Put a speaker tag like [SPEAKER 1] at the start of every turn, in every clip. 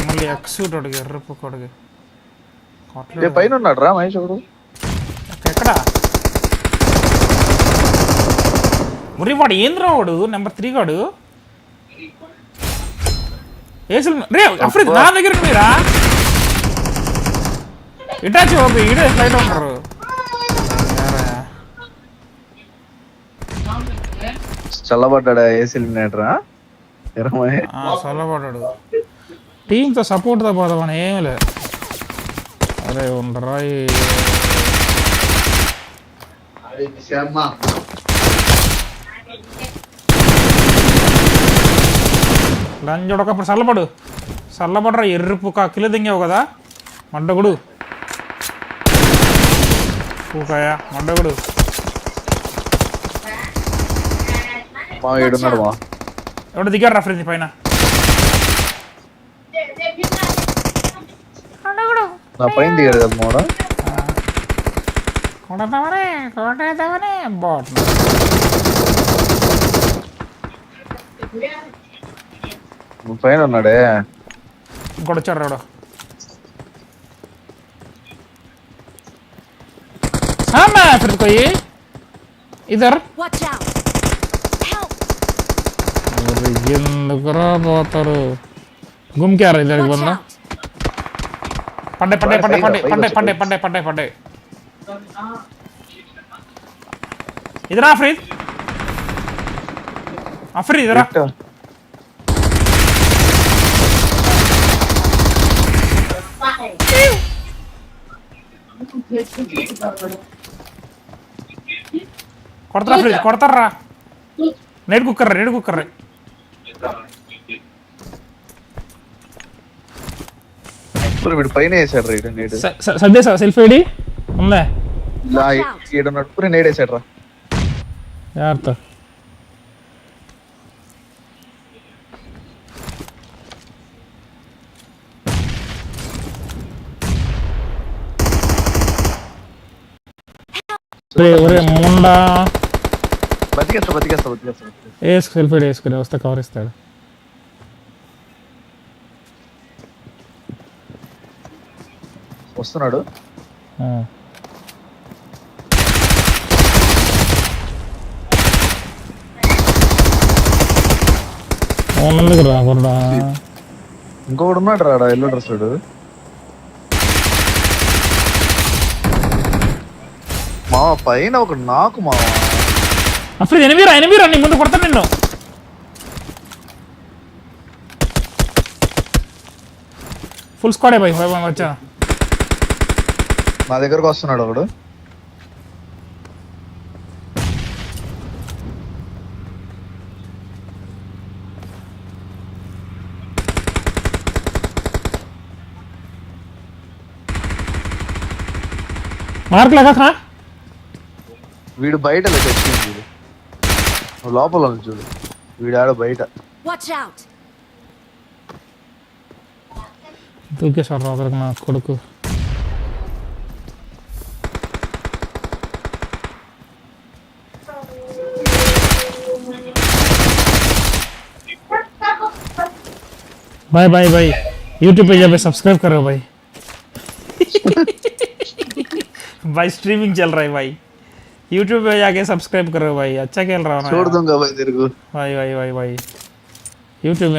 [SPEAKER 1] మళ్ళీ ఎక్సూట్ అడిగి ఎర్రపు అడిగి
[SPEAKER 2] పైన ఉన్నాడు రా మహేష్ ఒకడు.
[SPEAKER 1] ఎక్కడ మరి వాడు ఏంద్రా వాడు నెంబర్ 3 గాడు రే అఫ్రీద్ నా దగ్గర మీరా ఇటాచి ఓపి ఈడే ఫ్లైట్ ఉంటారు.
[SPEAKER 2] చల్లబడ్డా ఏసీ ఎలిమినేటరా
[SPEAKER 1] చల్లబడ్డాడు. టీంతో సపోర్ట్తో పోదామని ఏం లేదు. అరే ఉండరా లంచ్ ఒకప్పుడు చల్లబడరా ఎర్రపు కిలో దింగావు కదా మడ్డగుడు పూకాయ మడ్డగుడు ఎవడు దిగాడు రా ఫ్రెండ్ పైన
[SPEAKER 2] పైన దిగాడు కదా మోడ
[SPEAKER 1] కొడతామనే బాట్
[SPEAKER 2] పైన ఉన్నాడే
[SPEAKER 1] ఇంకోటి వచ్చాడు రాడు फिर कोई इधर ఎందుకురా పోతారు గుమ్ క్యా రా ఇద్దరికి బందా పడ్డే इधर आफरीद इधर కొడతారా ఫ్రీజ్ కొడతారా నేడు కుక్కర్
[SPEAKER 2] వీడు పైన వేసాడు రైట్ నేడు
[SPEAKER 1] సర్దేసా సెల్ఫ్ ఐడి ఉందా
[SPEAKER 2] ఈడున్నట్టు నేడు వేసాడు రా
[SPEAKER 1] జాగ్రత్త ఒరే ముండా
[SPEAKER 2] బతికేస్తా
[SPEAKER 1] వేసుకు సెల్ఫీ వేసుకుని వస్తే కవర్ ఇస్తాడు.
[SPEAKER 2] వస్తున్నాడు
[SPEAKER 1] రాకుండా
[SPEAKER 2] ఇంకొకడు ఉన్నాడు రాడా ఎల్లో డ్రెస్ మావా పైన ఒక నాకు మావా
[SPEAKER 1] అప్పుడు ఎనిమిరా నీ ముందు కొడతా నిన్ను ఫుల్ స్క్వాడే బాయ్ వచ్చా
[SPEAKER 2] నా దగ్గరకు వస్తున్నాడు ఒకడు
[SPEAKER 1] మార్క్ లగా
[SPEAKER 2] వీడు బయట తెచ్చింది వీడు లోపల చూడు వీడు ఆడ బయట
[SPEAKER 1] దూకేశాడు రాదరకు నా కొడుకు. भाई यूट्यूब पे जाके सब्सक्राइब करो भाई भाई स्ट्रीमिंग चल रहा है भाई यूट्यूब पे जाके सब्सक्राइब करो भाई अच्छा खेल रहा हूँ
[SPEAKER 2] छोड़ दूंगा भाई तेरे को
[SPEAKER 1] भाई यूट्यूब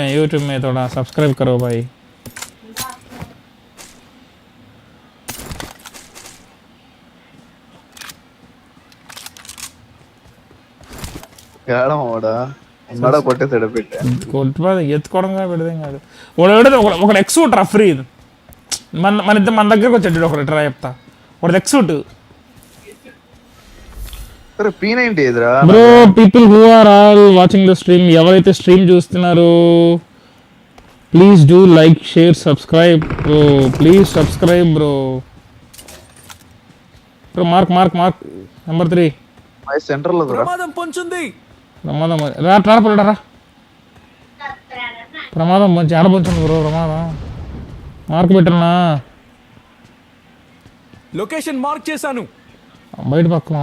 [SPEAKER 1] में थोड़ा सब्सक्राइब करो भाई
[SPEAKER 2] ఎత్తుకోవడంగా
[SPEAKER 1] పెడదాం కాదు ఒక ఎక్సూట్ రా ఫ్రీ మన దగ్గరకు వచ్చాడు ఒకటి ట్రై చెప్తా ఒక ఎక్సూట్ bro people who are all watching the stream ఎవరైతే స్ట్రీమ్ చూస్తున్నారో please do like share subscribe bro please subscribe bro mark number 3
[SPEAKER 2] centre లో
[SPEAKER 3] ప్రమాదం పొంచుంది
[SPEAKER 1] ప్రమాదం రా ప్రమాదం మంచి ఆడపంచుంది బ్రో ప్రమాదం మార్క్ పెట్టనా
[SPEAKER 3] లొకేషన్ మార్క్ చేశాను
[SPEAKER 1] బయట పక్కన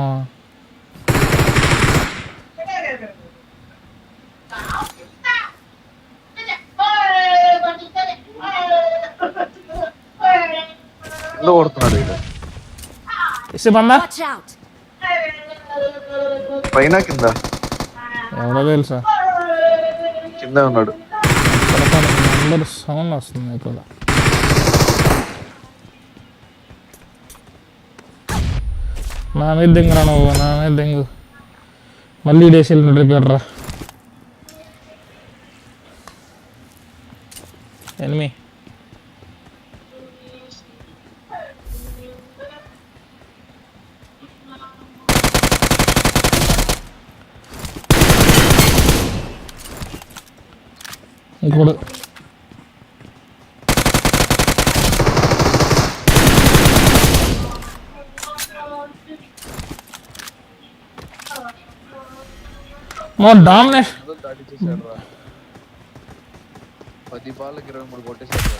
[SPEAKER 2] కింద కొడుతున్నాడు వీడు.
[SPEAKER 1] ఇస్తే బందా
[SPEAKER 4] Watch out!
[SPEAKER 2] పైన కింద
[SPEAKER 1] ఎవరో తెలుసా
[SPEAKER 2] కింద ఉన్నాడు.
[SPEAKER 1] అందరు సౌండ్ వస్తుంది ఇక్కడ. నా మీద దింగురా నువ్వు, నా మీద దింగు. మళ్ళీ డేసీలు రిపేర్ రా. ఎనిమి ఇంకోడు మా డామినేషన్.
[SPEAKER 2] ఏదో దాడి చేశాడు రా. 10 బాళ్ళకి 23 కొట్టేశాడు రా.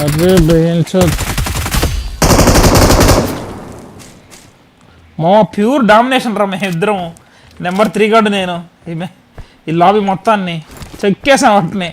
[SPEAKER 1] అరే బెంచో మా ప్యూర్ డామినేషన్ రా. మేము ఇద్దరం నెంబర్ 3 కాడు నేను. ఈ లాబీ మొత్తాన్ని చెక్కేసాం వాటిని.